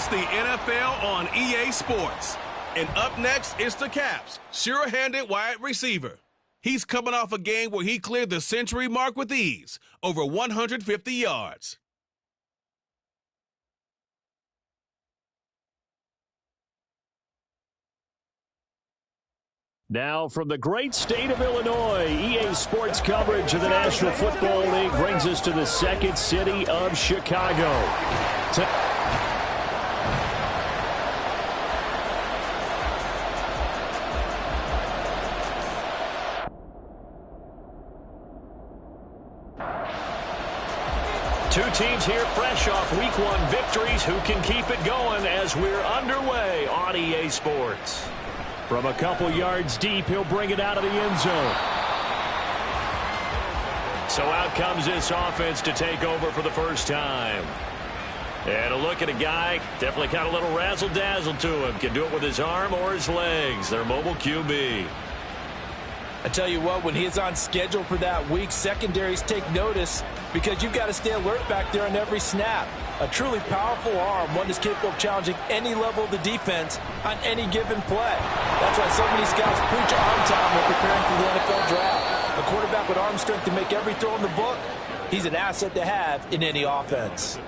It's the NFL on EA Sports. And up next, it's the Caps' sure-handed wide receiver. He's coming off a game where he cleared the century mark with ease, over 150 yards. Now from the great state of Illinois, EA Sports coverage of the National Football League brings us to the second city of Chicago. Two teams here fresh off Week 1 victories. Who can keep it going as we're underway on EA Sports? From a couple yards deep, he'll bring it out of the end zone. So out comes this offense to take over for the first time. And a look at a guy, definitely got a little razzle-dazzle to him. Can do it with his arm or his legs. Their mobile QB. I tell you what, when he's on schedule for that week, secondaries take notice because you've got to stay alert back there on every snap. A truly powerful arm, one that's capable of challenging any level of the defense on any given play. That's why so many scouts preach arm time when preparing for the NFL draft. A quarterback with arm strength to make every throw in the book, he's an asset to have in any offense.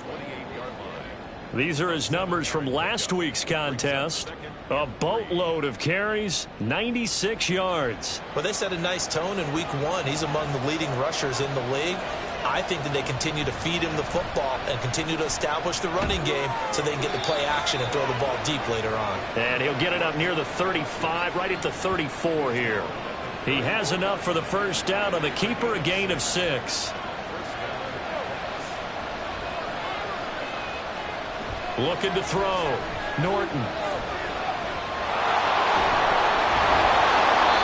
These are his numbers from last week's contest. A boatload of carries, 96 yards. Well, they set a nice tone in Week 1. He's among the leading rushers in the league. I think that they continue to feed him the football and continue to establish the running game so they can get the play action and throw the ball deep later on. And he'll get it up near the 35, right at the 34 here. He has enough for the first down on the keeper, a gain of 6. Looking to throw. Norton.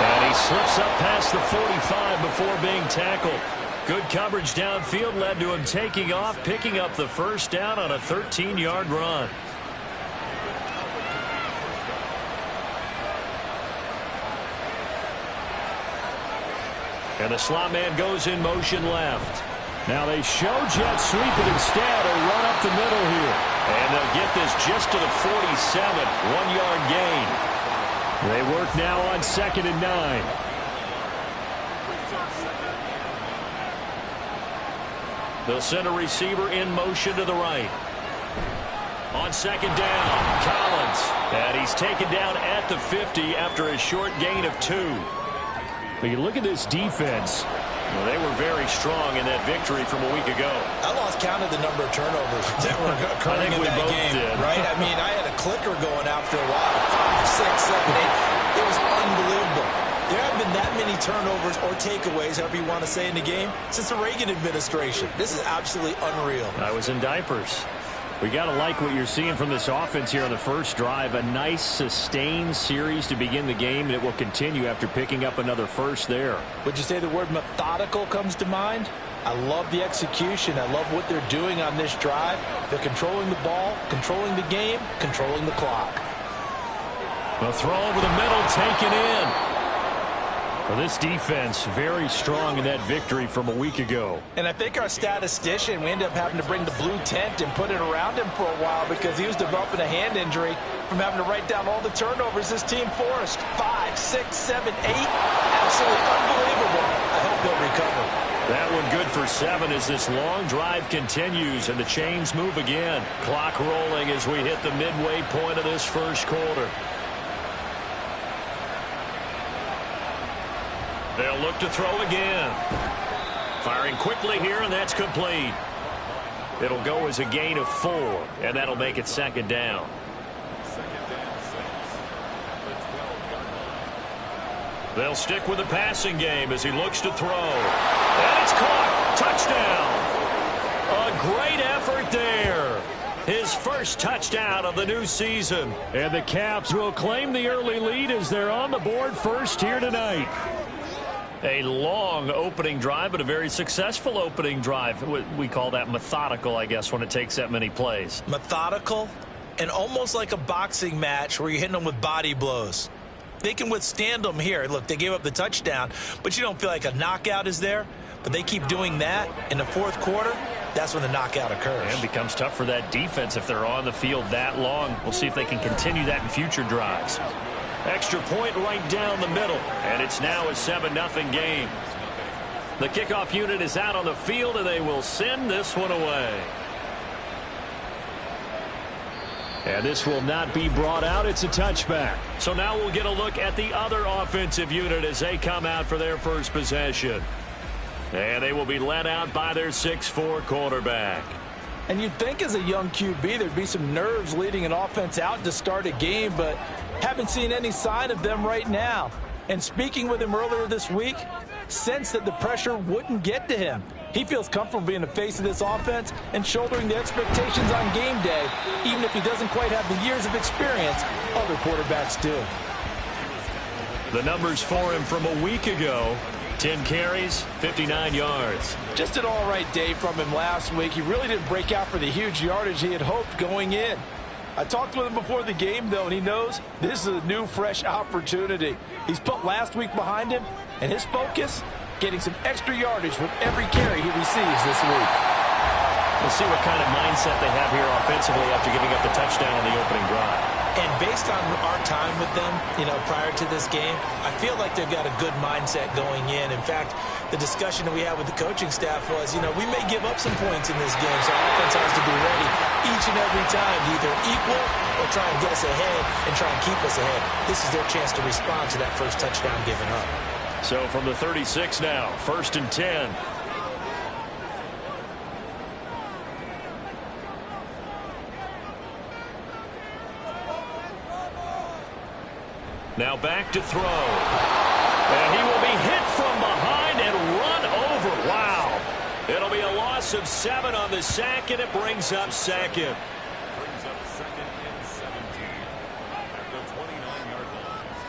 And he slips up past the 45 before being tackled. Good coverage downfield led to him taking off, picking up the first down on a 13-yard run. And the slot man goes in motion left. Now they show jet sweep it instead, a run up the middle here. And they'll get this just to the 47, 1-yard gain. They work now on 2nd and 9. They'll send a receiver in motion to the right. On 2nd down, Collins. And he's taken down at the 50 after a short gain of 2. But you look at this defense. Well, they were very strong in that victory from a week ago. I lost count of the number of turnovers that were occurring in that game. Right? I mean, I had a clicker going after a while. 5, 6, 7, 8. It was unbelievable. There haven't been that many turnovers or takeaways, however you want to say, in the game since the Reagan administration. This is absolutely unreal. I was in diapers. We got to like what you're seeing from this offense here on the first drive. A nice, sustained series to begin the game, and it will continue after picking up another first there. Would you say the word methodical comes to mind? I love the execution. I love what they're doing on this drive. They're controlling the ball, controlling the game, controlling the clock. The throw over the middle, taken in. Well, this defense very strong in that victory from a week ago. And I think our statistician, we ended up having to bring the blue tent and put it around him for a while because he was developing a hand injury from having to write down all the turnovers this team forced. 5, 6, 7, 8. Absolutely unbelievable. I hope they'll recover. That one good for 7 as this long drive continues and the chains move again. Clock rolling as we hit the midway point of this first quarter. They'll look to throw again. Firing quickly here, and that's complete. It'll go as a gain of 4, and that'll make it 2nd down. They'll stick with the passing game as he looks to throw. And it's caught. Touchdown. A great effort there. His first touchdown of the new season. And the Caps will claim the early lead as they're on the board first here tonight. A long opening drive, but a very successful opening drive. We call that methodical, I guess, when it takes that many plays. Methodical and almost like a boxing match where you're hitting them with body blows. They can withstand them here. Look, they gave up the touchdown, but you don't feel like a knockout is there. But they keep doing that in the fourth quarter. that's when the knockout occurs. And it becomes tough for that defense if they're on the field that long. We'll see if they can continue that in future drives. Extra point right down the middle, and it's now a 7-0 game. The kickoff unit is out on the field, and they will send this one away. And this will not be brought out. It's a touchback. So now we'll get a look at the other offensive unit as they come out for their first possession. And they will be led out by their 6'4" quarterback. And you'd think as a young QB there'd be some nerves leading an offense out to start a game, but haven't seen any sign of them right now. And speaking with him earlier this week, sensed that the pressure wouldn't get to him. He feels comfortable being the face of this offense and shouldering the expectations on game day, even if he doesn't quite have the years of experience other quarterbacks do. The numbers for him from a week ago: 10 carries, 59 yards. Just an all-right day from him last week. He really didn't break out for the huge yardage he had hoped going in. I talked with him before the game, though, and he knows this is a new, fresh opportunity. He's put last week behind him, and his focus, getting some extra yardage with every carry he receives this week. We'll see what kind of mindset they have here offensively after giving up the touchdown on the opening drive. And based on our time with them, prior to this game, I feel like they've got a good mindset going in. In fact, the discussion that we had with the coaching staff was, we may give up some points in this game, so our offense has to be ready each and every time to either equal or try and get us ahead and try and keep us ahead. This is their chance to respond to that first touchdown given up. So from the 36 now, 1st and 10. Now back to throw. And he will be hit from behind and run over. Wow. It'll be a loss of 7 on the sack, and it brings up second. Brings up 2nd and 17 at the 29-yard line.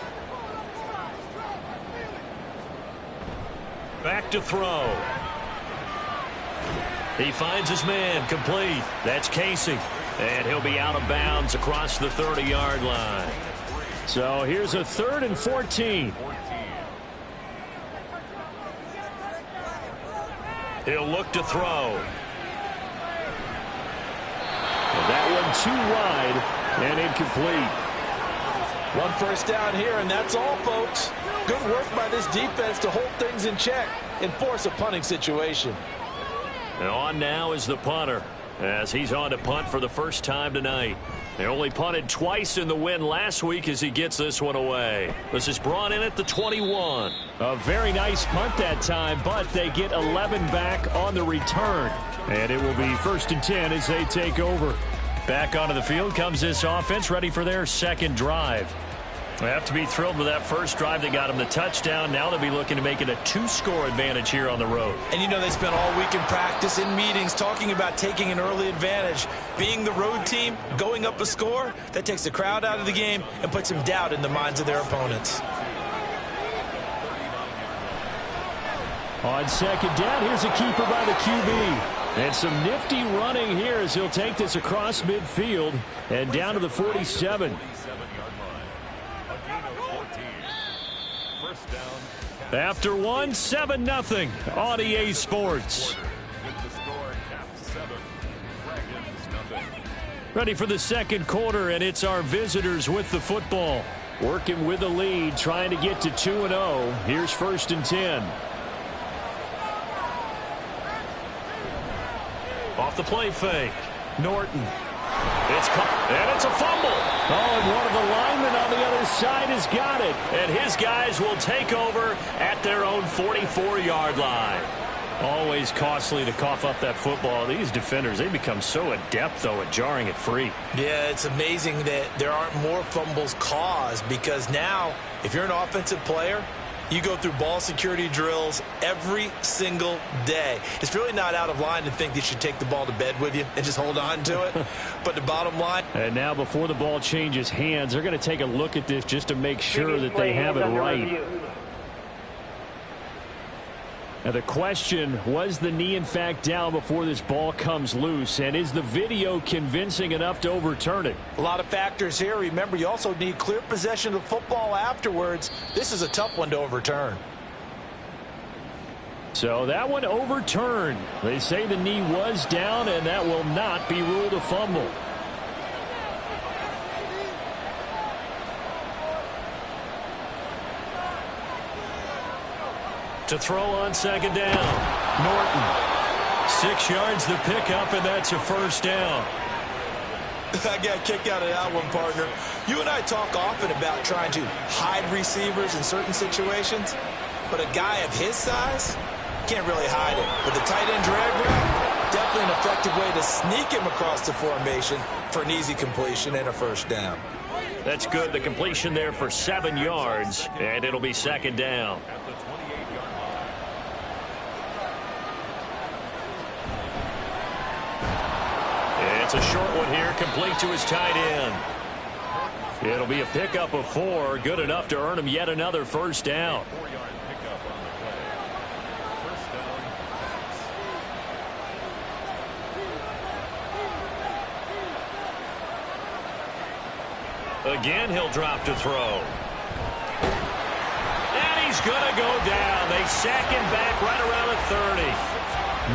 Back to throw. He finds his man, complete. That's Casey. And he'll be out of bounds across the 30-yard line. So here's a 3rd and 14. He'll look to throw. And that one too wide and incomplete. One first down here, and that's all, folks. Good work by this defense to hold things in check and force a punting situation. And on now is the punter, as he's on to punt for the first time tonight. They only punted twice in the win last week as he gets this one away. This is brought in at the 21. A very nice punt that time, but they get 11 back on the return. And it will be 1st and 10 as they take over. Back onto the field comes this offense, ready for their second drive. They have to be thrilled with that first drive that got them the touchdown. Now they'll be looking to make it a 2-score advantage here on the road. And they spent all week in practice, in meetings, talking about taking an early advantage. Being the road team, going up a score, that takes the crowd out of the game and puts some doubt in the minds of their opponents. On second down, here's a keeper by the QB. And some nifty running here as he'll take this across midfield and down to the 47. After one, 7-0 on EA Sports. Ready for the second quarter, and it's our visitors with the football. Working with the lead, trying to get to 2-0. Here's 1st and 10. Off the play fake. Norton. It's caught, and it's a fumble. Oh, and one of the linemen on the other side has got it. And his guys will take over at their own 44-yard line. Always costly to cough up that football. These defenders, they become so adept, though, at jarring it free. Yeah, it's amazing that there aren't more fumbles caused, because now, if you're an offensive player, you go through ball security drills every single day. It's really not out of line to think that you should take the ball to bed with you and just hold on to it. But the bottom line... And now before the ball changes hands, they're going to take a look at this just to make sure that they have it right. Now the question, was the knee in fact down before this ball comes loose? And is the video convincing enough to overturn it? A lot of factors here. Remember, you also need clear possession of the football afterwards. This is a tough one to overturn. So that one overturned. They say the knee was down, and that will not be ruled a fumble. To throw on second down, Norton. 6 yards the pickup, and that's a first down. I got a kick out of that one, partner. You and I talk often about trying to hide receivers in certain situations, but a guy of his size can't really hide it. But the tight end drag route, definitely an effective way to sneak him across the formation for an easy completion and a first down. That's good. The completion there for 7 yards, and it'll be second down. At the 28-yard line. It's a short one here, complete to his tight end. It'll be a pickup of 4, good enough to earn him yet another first down. 4-yard pickup on the play. First down, Pats. Again, he'll drop to throw. And he's going to go down. They sack him back right around the 30.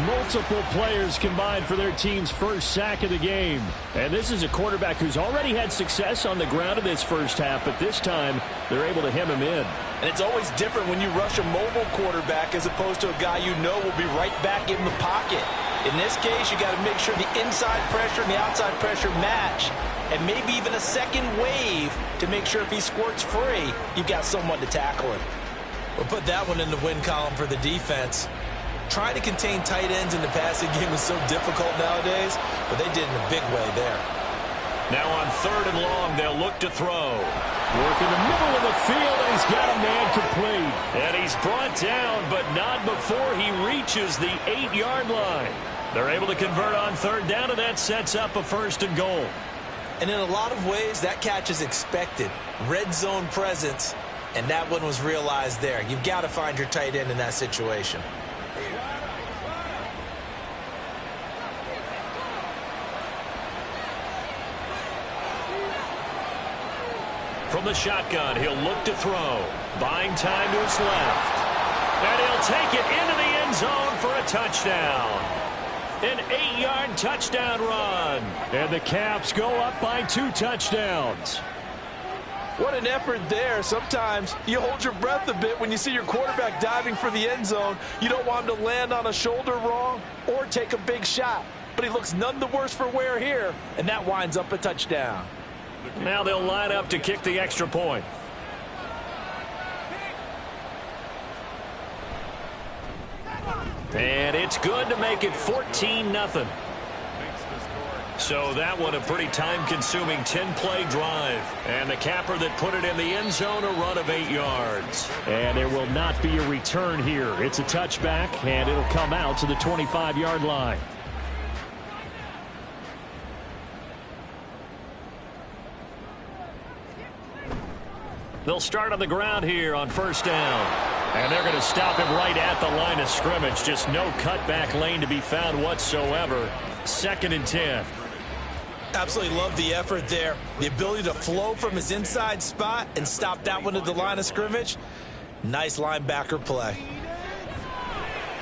Multiple players combined for their team's first sack of the game. And this is a quarterback who's already had success on the ground in this first half, but this time they're able to hem him in. And it's always different when you rush a mobile quarterback as opposed to a guy you know will be right back in the pocket. In this case, you got to make sure the inside pressure and the outside pressure match, and maybe even a second wave to make sure if he squirts free, you've got someone to tackle him. We'll put that one in the win column for the defense. Trying to contain tight ends in the passing game is so difficult nowadays, but they did in a big way there. Now on 3rd and long, they'll look to throw. Work in the middle of the field, and he's got a man complete. And he's brought down, but not before he reaches the 8-yard line. They're able to convert on 3rd down, and that sets up a 1st and goal. And in a lot of ways, that catch is expected. Red zone presence, and that one was realized there. You've got to find your tight end in that situation. From the shotgun, he'll look to throw. Buying time to his left. And he'll take it into the end zone for a touchdown. An 8-yard touchdown run. And the Caps go up by 2 touchdowns. What an effort there. Sometimes you hold your breath a bit when you see your quarterback diving for the end zone. You don't want him to land on a shoulder wrong or take a big shot. But he looks none the worse for wear here, and that winds up a touchdown. Now they'll line up to kick the extra point. And it's good to make it 14-0. So that one a pretty time-consuming 10-play drive. And the capper that put it in the end zone, a run of 8 yards. And there will not be a return here. It's a touchback, and it'll come out to the 25-yard line. They'll start on the ground here on 1st down. And they're going to stop him right at the line of scrimmage. Just no cutback lane to be found whatsoever. 2nd and 10. Absolutely love the effort there. The ability to flow from his inside spot and stop that one at the line of scrimmage. Nice linebacker play.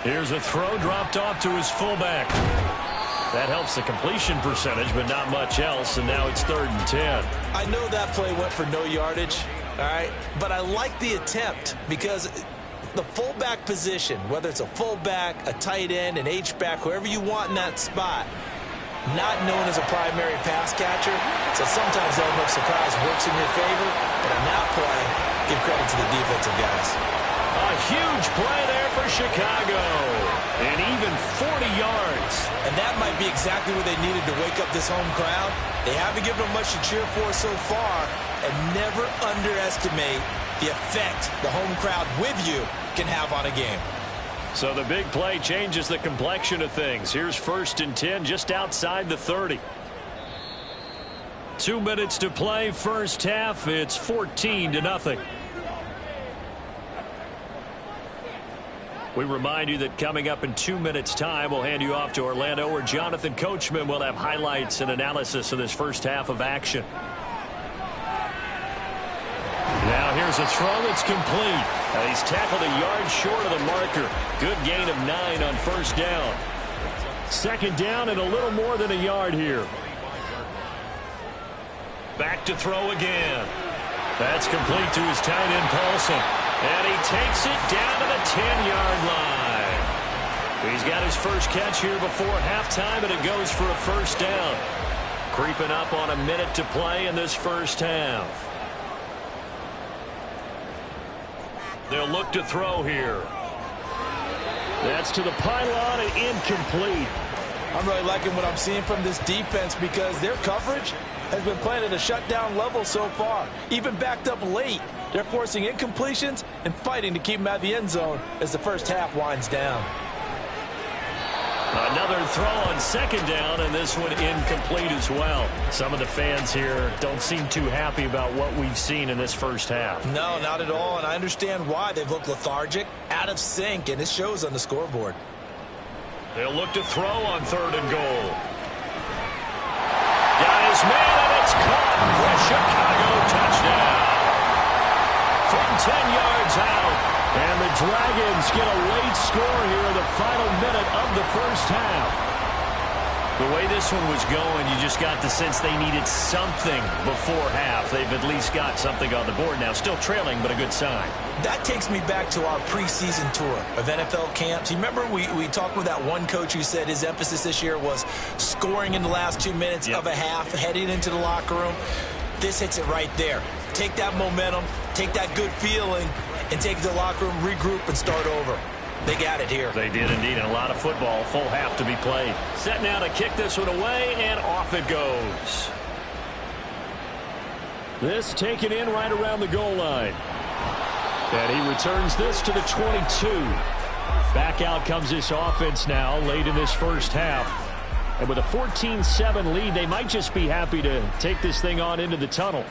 Here's a throw dropped off to his fullback. That helps the completion percentage, but not much else. And now it's 3rd and 10. I know that play went for no yardage. All right, but I like the attempt because the fullback position, whether it's a fullback, a tight end, an H-back, whoever you want in that spot, not known as a primary pass catcher, so sometimes the element of surprise works in your favor, but on that play, give credit to the defensive guys. A huge play there for Chicago, and even 40 yards. And that might be exactly what they needed to wake up this home crowd. They haven't given them much to cheer for so far, and never underestimate the effect the home crowd with you can have on a game. So the big play changes the complexion of things. Here's 1st and 10 just outside the 30. 2 minutes to play, first half. It's 14-0. We remind you that coming up in 2 minutes' time, we'll hand you off to Orlando, where Jonathan Coachman will have highlights and analysis of this first half of action. Now Now here's a throw that's complete. He's tackled a yard short of the marker. Good gain of 9 on first down. Second down and a little more than a yard here. Back to throw again. That's complete to his tight end, Paulson. And he takes it down to the 10-yard line. He's got his first catch here before halftime, and it goes for a first down. Creeping up on a minute to play in this first half. They'll look to throw here. That's to the pylon and incomplete. I'm really liking what I'm seeing from this defense because their coverage has been playing at a shutdown level so far. Even backed up late, they're forcing incompletions and fighting to keep them out of the end zone as the first half winds down. Another throw on second down, and this one incomplete as well. Some of the fans here don't seem too happy about what we've seen in this first half. No, not at all, and I understand why. They've looked lethargic, out of sync, and it shows on the scoreboard. They'll look to throw on third and goal. Got his man, and it's caught for a Chicago touchdown. From 10 yards out. And the Dragons get a late score here in the final minute of the first half. The way this one was going, you just got the sense they needed something before half. They've at least got something on the board now. Still trailing, but a good sign. That takes me back to our preseason tour of NFL camps. You remember we talked with that one coach who said his emphasis this year was scoring in the last 2 minutes of a half, heading into the locker room. This hits it right there. Take that momentum, take that good feeling, and take it to the locker room, regroup, and start over. They got it here. They did indeed, and a lot of football, full half to be played. Set now to kick this one away, and off it goes. This taken in right around the goal line. And he returns this to the 22. Back out comes this offense now, late in this first half. And with a 14-7 lead, they might just be happy to take this thing on into the tunnel.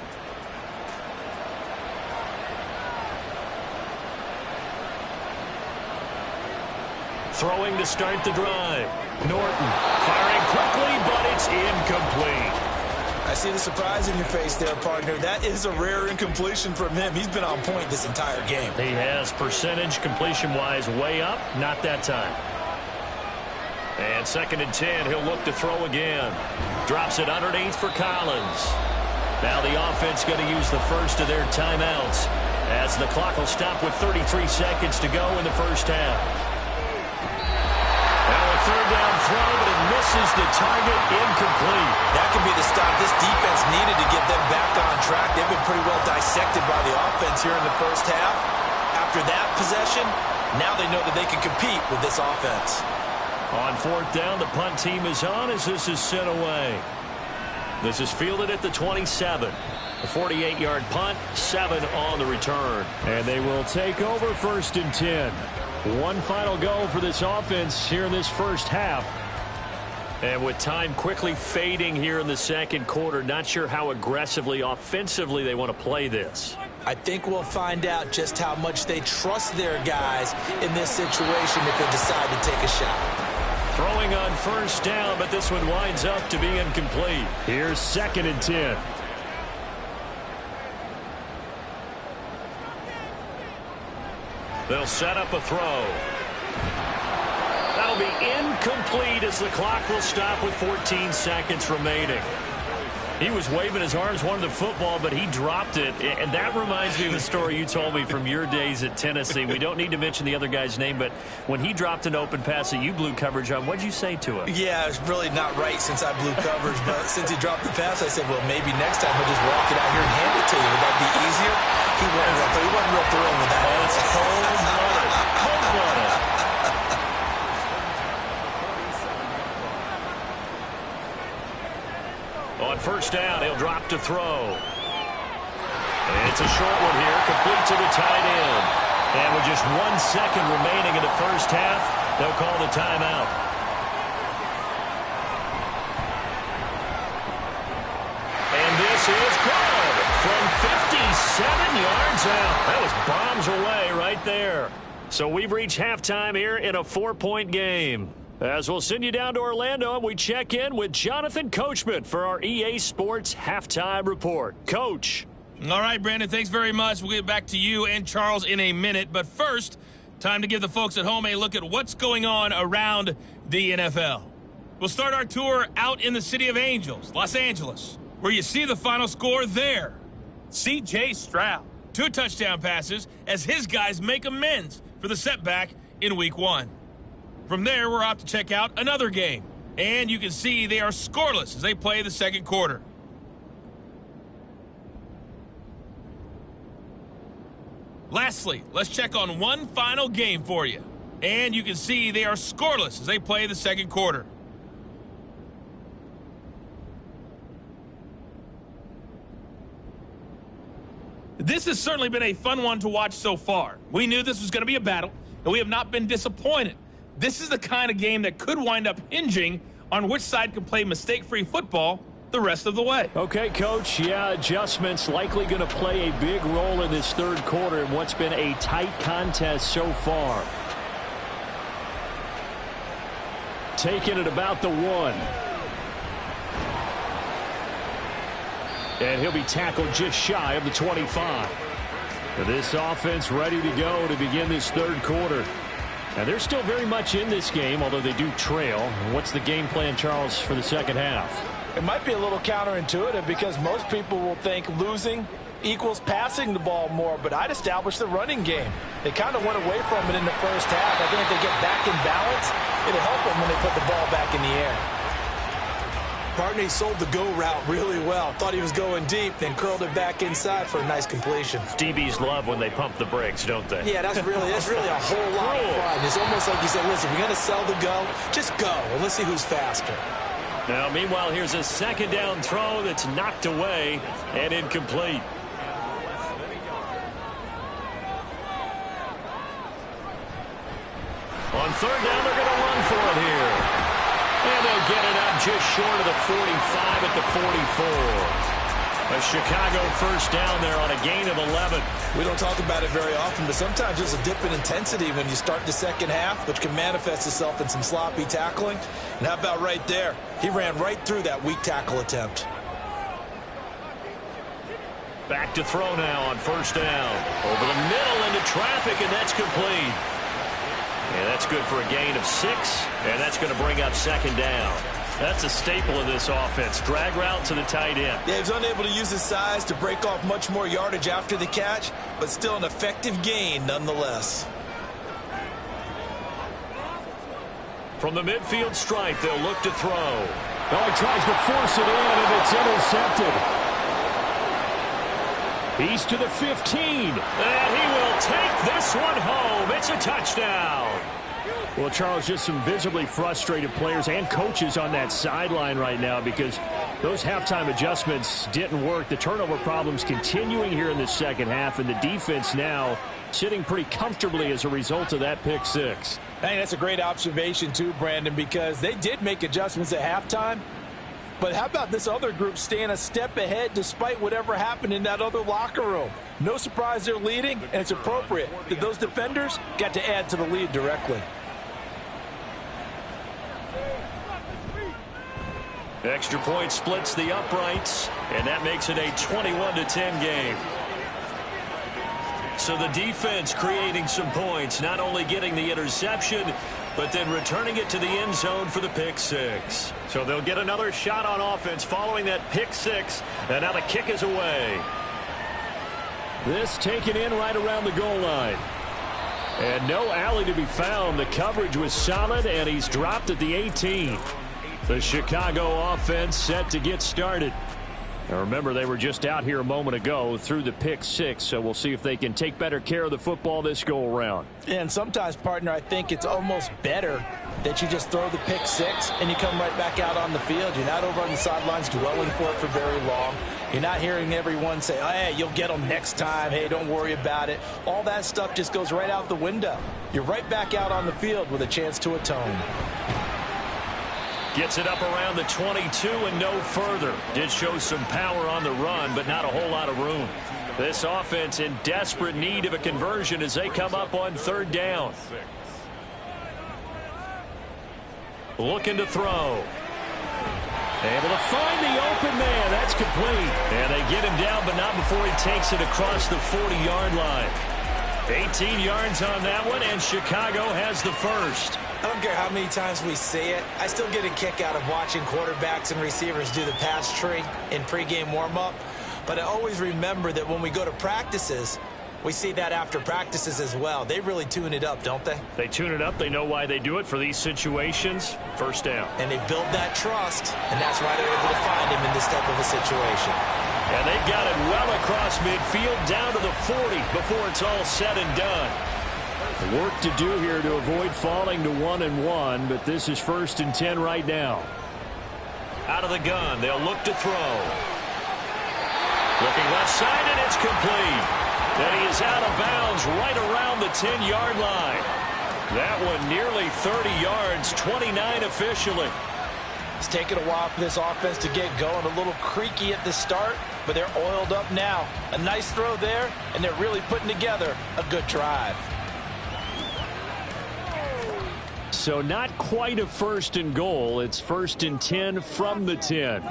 Throwing to start the drive. Norton firing quickly, but it's incomplete. I see the surprise in your face there, partner. That is a rare incompletion from him. He's been on point this entire game. He has percentage completion-wise way up. Not that time. And 2nd and 10, he'll look to throw again. Drops it underneath for Collins. Now the offense going to use the first of their timeouts as the clock will stop with 33 seconds to go in the first half. Third down throw, but it misses the target, incomplete. That could be the stop this defense needed to get them back on track. They've been pretty well dissected by the offense here in the first half. After that possession, now they know that they can compete with this offense. On 4th down, the punt team is on as this is sent away. This is fielded at the 27. A 48-yard punt, 7 on the return. And they will take over 1st and 10. One final go for this offense here in this first half. And with time quickly fading here in the second quarter, not sure how aggressively, offensively they want to play this. I think we'll find out just how much they trust their guys in this situation if they decide to take a shot. Throwing on first down, but this one winds up to be incomplete. Here's 2nd and 10. They'll set up a throw. That'll be incomplete as the clock will stop with 14 seconds remaining. He was waving his arms, wanted the football, but he dropped it. And that reminds me of the story you told me from your days at Tennessee. We don't need to mention the other guy's name, but when he dropped an open pass that you blew coverage on, what did you say to him? Yeah, it's really not right since I blew coverage, but since he dropped the pass, I said, well, maybe next time he'll just walk it out here and hand it to you. Would that be easier? He wasn't real thrilled with that. Oh, it's cold-blooded. Cold-blooded. On first down, he'll drop to throw. And it's a short one here, complete to the tight end. And with just 1 second remaining in the first half, they'll call the timeout. And this is good from 57 yards out. That was bombs away right there. So we've reached halftime here in a 4-point game. As we'll send you down to Orlando, and we check in with Jonathan Coachman for our EA Sports Halftime Report. Coach. All right, Brandon, thanks very much. We'll get back to you and Charles in a minute. But first, time to give the folks at home a look at what's going on around the NFL. We'll start our tour out in the city of Angels, Los Angeles, where you see the final score there. C.J. Stroud, 2 touchdown passes as his guys make amends for the setback in Week 1. From there, we're off to check out another game. And you can see they are scoreless as they play the second quarter. Lastly, let's check on one final game for you. And you can see they are scoreless as they play the second quarter. This has certainly been a fun one to watch so far. We knew this was going to be a battle, and we have not been disappointed. This is the kind of game that could wind up hinging on which side can play mistake-free football the rest of the way. Okay, Coach. Yeah, adjustments likely going to play a big role in this third quarter in what's been a tight contest so far. Taking it about the 1. And he'll be tackled just shy of the 25. This offense ready to go to begin this third quarter. And they're still very much in this game, although they do trail. What's the game plan, Charles, for the second half? It might be a little counterintuitive because most people will think losing equals passing the ball more, but I'd establish the running game. They kind of went away from it in the first half. I think if they get back in balance, it'll help them when they put the ball back in the air. Barney sold the go route really well. Thought he was going deep, then curled it back inside for a nice completion. DBs love when they pump the brakes, don't they? Yeah, that's really a whole lot of fun. It's almost like you said, listen, we're going to sell the go. Just go, and let's see who's faster. Now, meanwhile, here's a second down throw that's knocked away and incomplete. On third down, they're going to run for it here. And they'll get it up just short of the 45 at the 44. A Chicago first down there on a gain of 11. We don't talk about it very often, but sometimes there's a dip in intensity when you start the second half, which can manifest itself in some sloppy tackling. And how about right there? He ran right through that weak tackle attempt. Back to throw now on first down. Over the middle into traffic, and that's complete. And that's good for a gain of 6, and that's going to bring up second down. That's a staple of this offense. Drag route to the tight end. Yeah, he was unable to use his size to break off much more yardage after the catch, but still an effective gain nonetheless. From the midfield stripe, they'll look to throw. Oh, he tries to force it in, and it's intercepted. He's to the 15. And he will take this one home. It's a touchdown. Well, Charles, just some visibly frustrated players and coaches on that sideline right now because those halftime adjustments didn't work. The turnover problems continuing here in the second half, and the defense now sitting pretty comfortably as a result of that pick 6. Hey, that's a great observation too, Brandon, because they did make adjustments at halftime. But how about this other group staying a step ahead despite whatever happened in that other locker room? No surprise they're leading, and it's appropriate that those defenders got to add to the lead directly. Extra point splits the uprights, and that makes it a 21-10 game. So the defense creating some points, not only getting the interception, but then returning it to the end zone for the pick 6. So they'll get another shot on offense following that pick 6, and now the kick is away. This taken in right around the goal line. And no alley to be found. The coverage was solid, and he's dropped at the 18. The Chicago offense set to get started. Now remember, they were just out here a moment ago through the pick 6, so we'll see if they can take better care of the football this go-around. And sometimes, partner, I think it's almost better that you just throw the pick 6 and you come right back out on the field. You're not over on the sidelines dwelling for it for very long. You're not hearing everyone say, oh, hey, you'll get them next time. Hey, don't worry about it. All that stuff just goes right out the window. You're right back out on the field with a chance to atone. Gets it up around the 22 and no further. Did show some power on the run, but not a whole lot of room. This offense in desperate need of a conversion as they come up on third down. Looking to throw. Able to find the open man. That's complete. And they get him down, but not before he takes it across the 40-yard line. 18 yards on that one, and Chicago has the first. I don't care how many times we say it. I still get a kick out of watching quarterbacks and receivers do the pass tree in pregame warm-up. But I always remember that when we go to practices, we see that after practices as well. They really tune it up, don't they? They tune it up. They know why they do it for these situations. First down. And they build that trust, and that's why they're able to find him in this type of a situation. And they've got it well across midfield down to the 40 before it's all said and done. Work to do here to avoid falling to 1-1, but this is 1st and 10 right now. Out of the gun, they'll look to throw. Looking left side, and it's complete. And he is out of bounds right around the 10-yard line. That one nearly 30 yards, 29 officially. It's taken a while for this offense to get going. A little creaky at the start, but they're oiled up now. A nice throw there, and they're really putting together a good drive. So not quite a 1st and goal. It's 1st and 10 from the 10.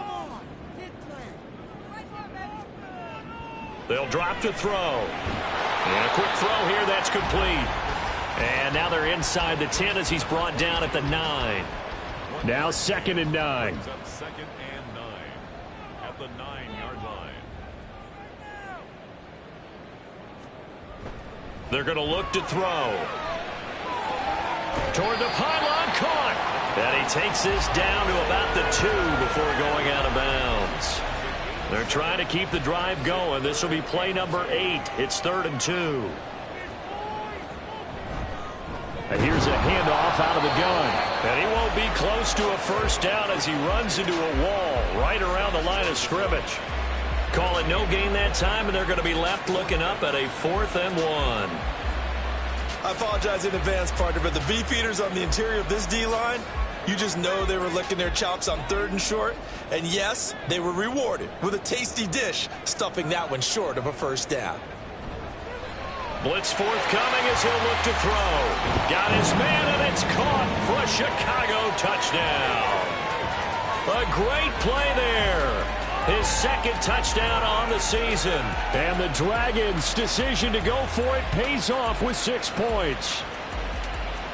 They'll drop to throw. And a quick throw here, that's complete. And now they're inside the 10 as he's brought down at the 9. Now 2nd and 9. Up 2nd and 9 at the 9-yard line. They're going to look to throw. Toward the pylon, caught. And he takes this down to about the 2 before going out of bounds. They're trying to keep the drive going. This will be play number 8. It's 3rd and 2. And here's a handoff out of the gun. And he won't be close to a first down as he runs into a wall right around the line of scrimmage. Call it no gain that time, and they're going to be left looking up at a 4th and 1. I apologize in advance, partner, but the beefeaters on the interior of this D-line, you just know they were licking their chops on 3rd and short. And yes, they were rewarded with a tasty dish, stuffing that one short of a first down. Blitz forthcoming as he'll look to throw. Got his man, and it's caught for a Chicago touchdown. A great play there. His 2nd touchdown on the season. And the Dragons' decision to go for it pays off with 6 points.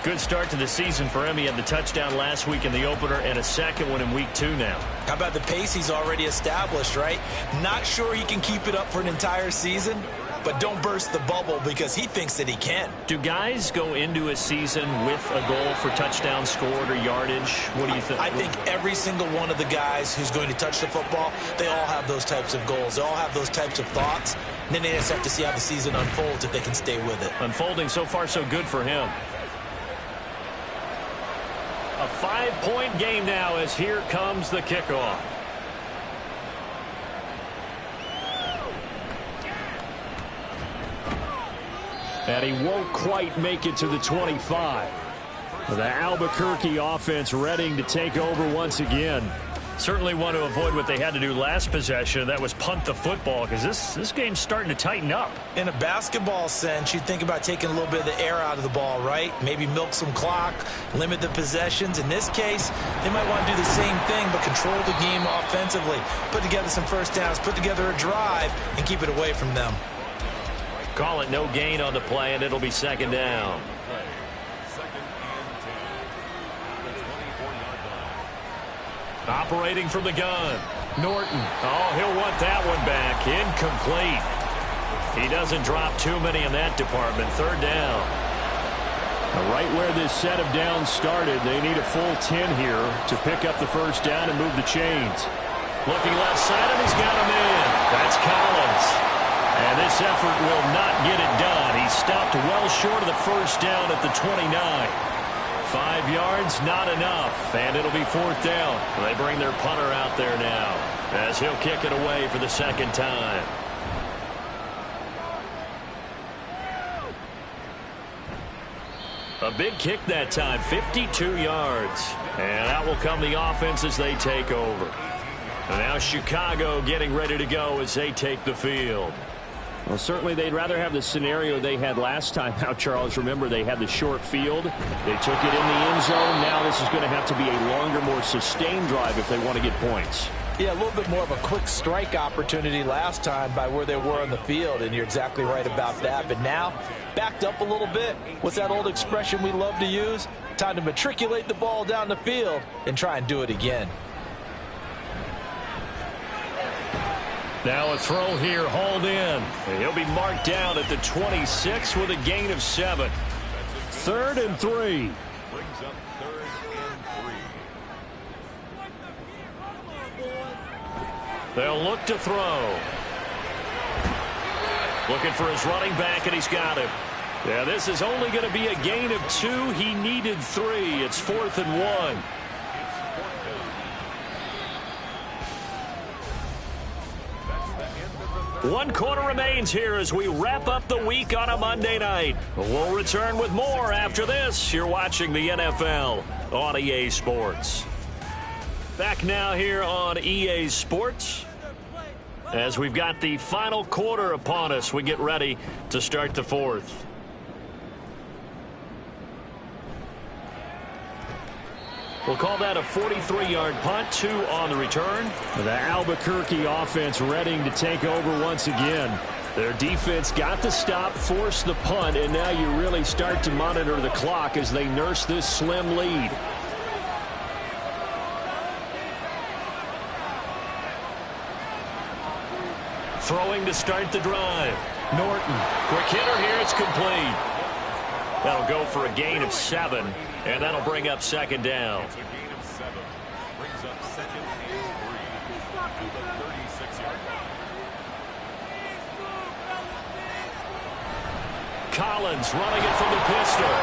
Good start to the season for him. He had the touchdown last week in the opener and a 2nd one in week 2 now. How about the pace he's already established, right? Not sure he can keep it up for an entire season, but don't burst the bubble because he thinks that he can. Do guys go into a season with a goal for touchdown scored or yardage? What do you think? I think every single one of the guys who's going to touch the football, they all have those types of goals. They all have those types of thoughts. And then they just have to see how the season unfolds if they can stay with it. Unfolding so far so good for him. A 5-point game now as here comes the kickoff. And he won't quite make it to the 25. The Albuquerque offense readying to take over once again. Certainly want to avoid what they had to do last possession. That was punt the football because this game's starting to tighten up. In a basketball sense, you think about taking a little bit of the air out of the ball, right? Maybe milk some clock, limit the possessions. In this case, they might want to do the same thing but control the game offensively. Put together some first downs, put together a drive, and keep it away from them. Call it no gain on the play, and it'll be 2nd down. Operating from the gun. Norton. Oh, he'll want that one back. Incomplete. He doesn't drop too many in that department. 3rd down. Right where this set of downs started, they need a full 10 here to pick up the first down and move the chains. Looking left side, and he's got him in. That's Collins. And this effort will not get it done. He stopped well short of the first down at the 29. 5 yards, not enough, and it'll be 4th down. They bring their punter out there now as he'll kick it away for the 2nd time. A big kick that time, 52 yards. And out will come the offense as they take over. And now Chicago getting ready to go as they take the field. Well, certainly they'd rather have the scenario they had last time out, Charles. Remember, they had the short field. They took it in the end zone. Now this is going to have to be a longer, more sustained drive if they want to get points. Yeah, a little bit more of a quick strike opportunity last time by where they were on the field, and you're exactly right about that. But now, backed up a little bit. What's that old expression we love to use? Time to matriculate the ball down the field and try and do it again. Now a throw here, hauled in. And he'll be marked down at the 26 with a gain of 7. 3rd and 3. Brings up 3rd and 3. They'll look to throw. Looking for his running back, and he's got him. Yeah, this is only going to be a gain of 2. He needed 3. It's 4th and 1. One quarter remains here as we wrap up the week on a Monday night. We'll return with more after this. You're watching the NFL on EA Sports. Back now here on EA Sports. As we've got the final quarter upon us, we get ready to start the 4th. We'll call that a 43-yard punt, 2 on the return. The Albuquerque offense ready to take over once again. Their defense got the stop, forced the punt, and now you really start to monitor the clock as they nurse this slim lead. Throwing to start the drive. Norton, quick hitter here, it's complete. That'll go for a gain of 7, and that'll bring up 2nd down. It's a gain of 7. Brings up 2nd and 3 at the 36-yard line. Collins running it from the pistol.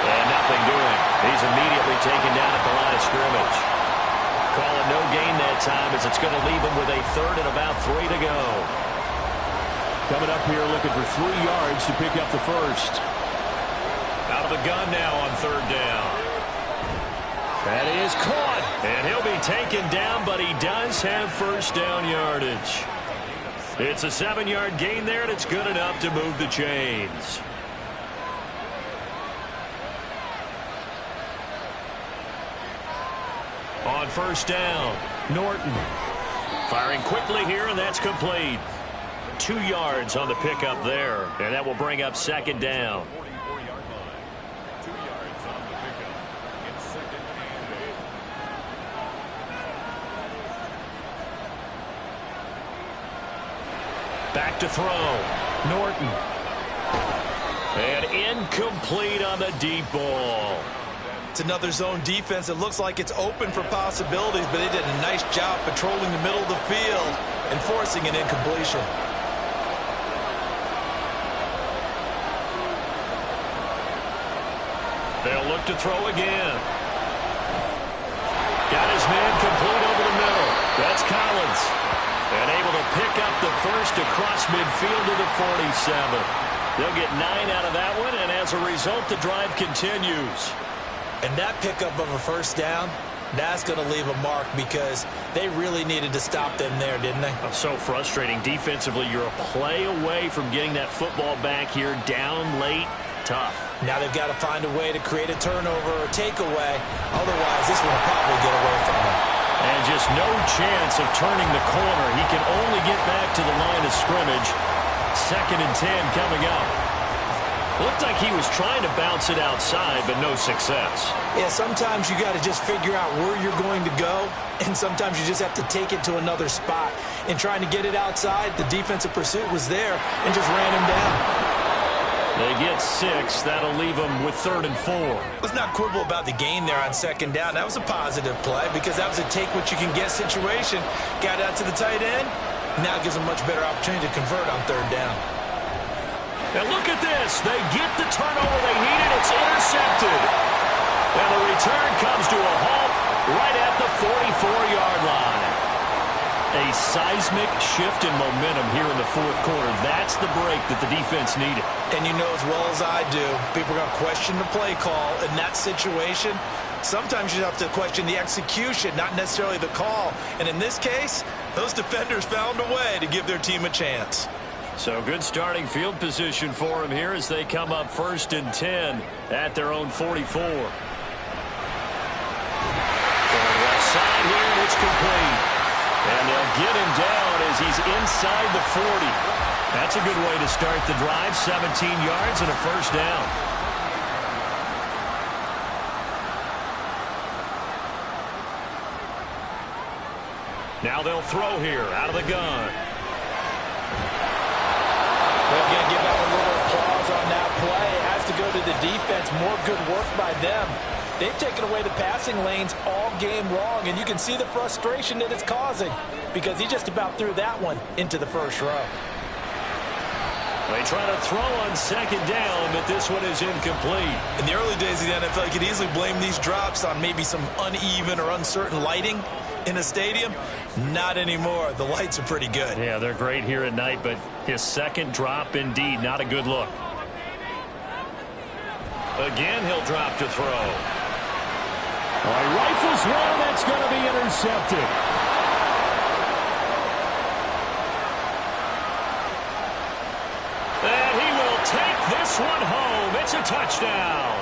And nothing doing. He's immediately taken down at the line of scrimmage. Calling no gain that time as it's going to leave him with a 3rd and about 3 to go. Coming up here looking for 3 yards to pick up the first. Out of the gun now on 3rd down. That is caught. And he'll be taken down, but he does have first down yardage. It's a 7-yard gain there, and it's good enough to move the chains. On first down, Norton. Firing quickly here, and that's complete. 2 yards on the pickup there, and that will bring up 2nd down. 44-yard line. 2 yards on the pickup. It's 2nd and 8. Back to throw. Norton. And incomplete on the deep ball. It's another zone defense. It looks like it's open for possibilities, but they did a nice job patrolling the middle of the field and forcing an incompletion. They'll look to throw again. Got his man complete over the middle. That's Collins. And able to pick up the first across midfield to the 47. They'll get 9 out of that one, and as a result, the drive continues. And that pickup of a first down, that's going to leave a mark because they really needed to stop them there, didn't they? So frustrating. Defensively, you're a play away from getting that football back here down late. Tough. Now they've got to find a way to create a turnover or takeaway. Otherwise, this one will probably get away from them. And just no chance of turning the corner. He can only get back to the line of scrimmage. 2nd and 10 coming up. Looked like he was trying to bounce it outside, but no success. Yeah, sometimes you got to just figure out where you're going to go, and sometimes you just have to take it to another spot. And trying to get it outside, the defensive pursuit was there and just ran him down. They get 6. That'll leave them with 3rd and 4. Let's not quibble about the gain there on 2nd down. That was a positive play because that was a take-what-you-can-get situation. Got out to the tight end. Now gives them a much better opportunity to convert on 3rd down. And look at this. They get the turnover they needed. It's intercepted. And the return comes to a halt right at the 44-yard line. A seismic shift in momentum here in the 4th quarter. That's the break that the defense needed. And you know as well as I do, people are going to question the play call in that situation. Sometimes you have to question the execution, not necessarily the call. And in this case, those defenders found a way to give their team a chance. So good starting field position for them here as they come up 1st and 10 at their own 44. Left side here, and it's complete. And they'll get him down as he's inside the 40. That's a good way to start the drive. 17 yards and a first down. Now they'll throw here out of the gun. We're going to give out a little applause on that play. It has to go to the defense. More good work by them. They've taken away the passing lanes all game long, and you can see the frustration that it's causing because he just about threw that one into the first row. They try to throw on 2nd down, but this one is incomplete. In the early days of the NFL, you could easily blame these drops on maybe some uneven or uncertain lighting in a stadium. Not anymore. The lights are pretty good. Yeah, they're great here at night, but his 2nd drop, indeed, not a good look. Again, he'll drop to throw. He rifles one that's going to be intercepted. And he will take this one home. It's a touchdown.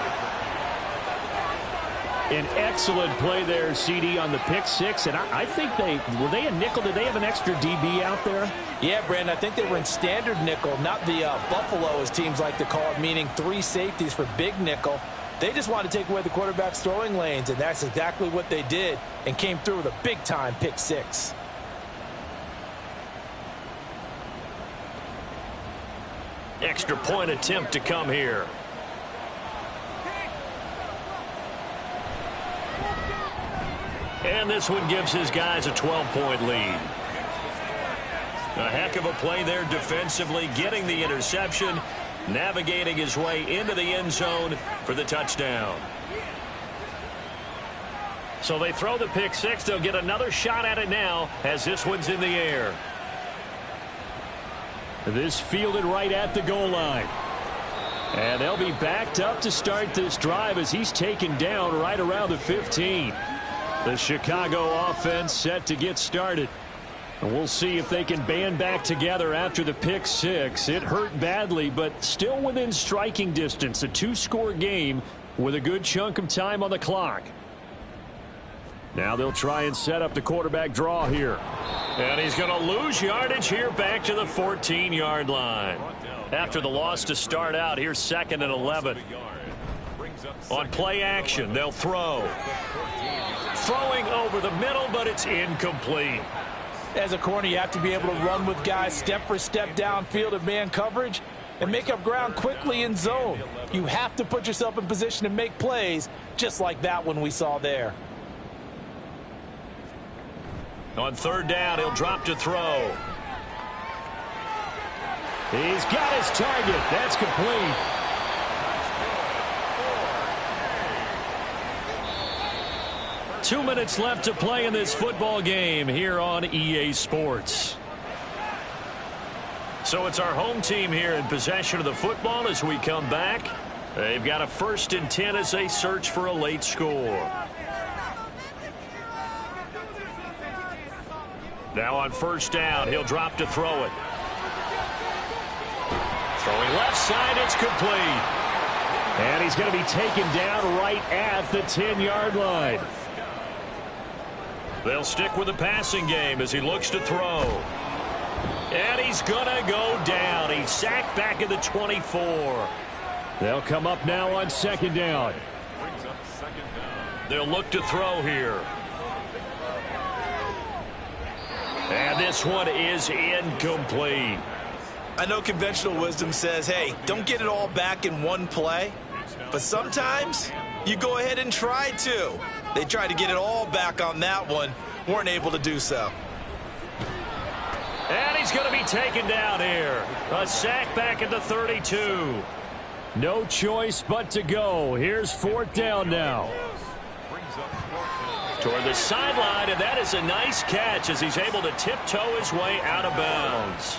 An excellent play there, CD, on the pick six. And I think were they a nickel? Did they have an extra DB out there? Yeah, Brandon, I think they were in standard nickel, not the Buffalo, as teams like to call it, meaning 3 safeties for big nickel. They just wanted to take away the quarterback's throwing lanes, and that's exactly what they did and came through with a big-time pick six. Extra point attempt to come here. And this one gives his guys a 12-point lead. A heck of a play there defensively, getting the interception, navigating his way into the end zone for the touchdown. So they throw the pick six. They'll get another shot at it now as this one's in the air. This fielded right at the goal line. And they'll be backed up to start this drive as he's taken down right around the 15. The Chicago offense set to get started. And we'll see if they can band back together after the pick six. It hurt badly, but still within striking distance. A 2-score game with a good chunk of time on the clock. Now they'll try and set up the quarterback draw here. And he's going to lose yardage here back to the 14-yard line. After the loss to start out, here's 2nd and 11. On play action, they'll throw. Throwing over the middle, but it's incomplete. As a corner, you have to be able to run with guys step for step downfield of man coverage and make up ground quickly in zone. You have to put yourself in position to make plays just like that one we saw there. On 3rd down, he'll drop to throw. He's got his target. That's complete. Two minutes left to play in this football game here on EA Sports. So it's our home team here in possession of the football as we come back. They've got a 1st and 10 as they search for a late score. Now on 1st down, he'll drop to throw it. Throwing left side, it's complete. And he's going to be taken down right at the 10-yard line. They'll stick with the passing game as he looks to throw. And he's going to go down. He's sacked back at the 24. They'll come up now on 2nd down. They'll look to throw here. And this one is incomplete. I know conventional wisdom says, hey, don't get it all back in one play. But sometimes you go ahead and try to. They tried to get it all back on that one. Weren't able to do so. And he's going to be taken down here. A sack back at the 32. No choice but to go. Here's 4th down now. Toward the sideline, and that is a nice catch as he's able to tiptoe his way out of bounds.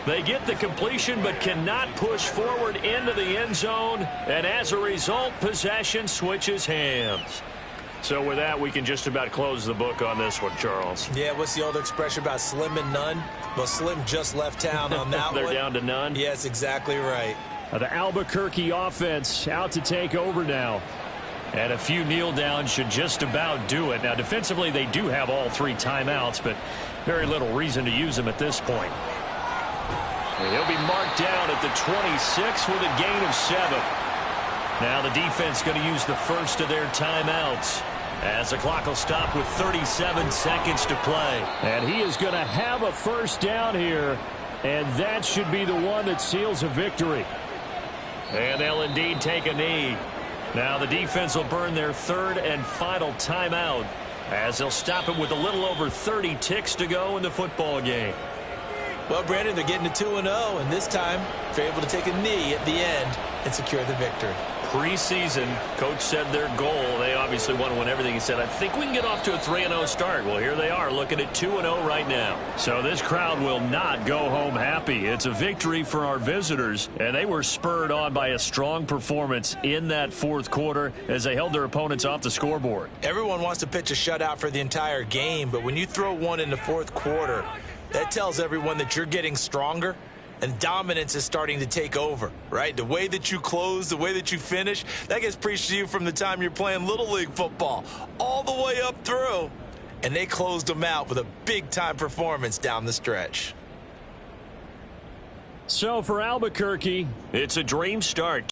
They get the completion but cannot push forward into the end zone, and as a result, possession switches hands. So with that, we can just about close the book on this one, Charles. Yeah, what's the old expression about slim and none? Well, Slim just left town on that They're one. down to none? Yes, exactly right. The Albuquerque offense out to take over now. And a few kneel downs should just about do it. Now, defensively, they do have all 3 timeouts, but very little reason to use them at this point. And he'll be marked down at the 26 with a gain of 7. Now the defense going to use the first of their timeouts as the clock will stop with 37 seconds to play. And he is going to have a first down here, and that should be the one that seals a victory. And they'll indeed take a knee. Now the defense will burn their 3rd and final timeout as they'll stop it with a little over 30 ticks to go in the football game. Well, Brandon, they're getting to 2-0, and this time they're able to take a knee at the end and secure the victory. Preseason, coach said their goal, they obviously want to win everything. He said, I think we can get off to a 3-0 start. Well, here they are looking at 2-0 right now. So this crowd will not go home happy. It's a victory for our visitors, and they were spurred on by a strong performance in that 4th quarter as they held their opponents off the scoreboard. Everyone wants to pitch a shutout for the entire game, but when you throw one in the 4th quarter, that tells everyone that you're getting stronger and dominance is starting to take over, right? The way that you close, the way that you finish, that gets preached to you from the time you're playing Little League football all the way up through. And they closed them out with a big-time performance down the stretch. So for Albuquerque, it's a dream start.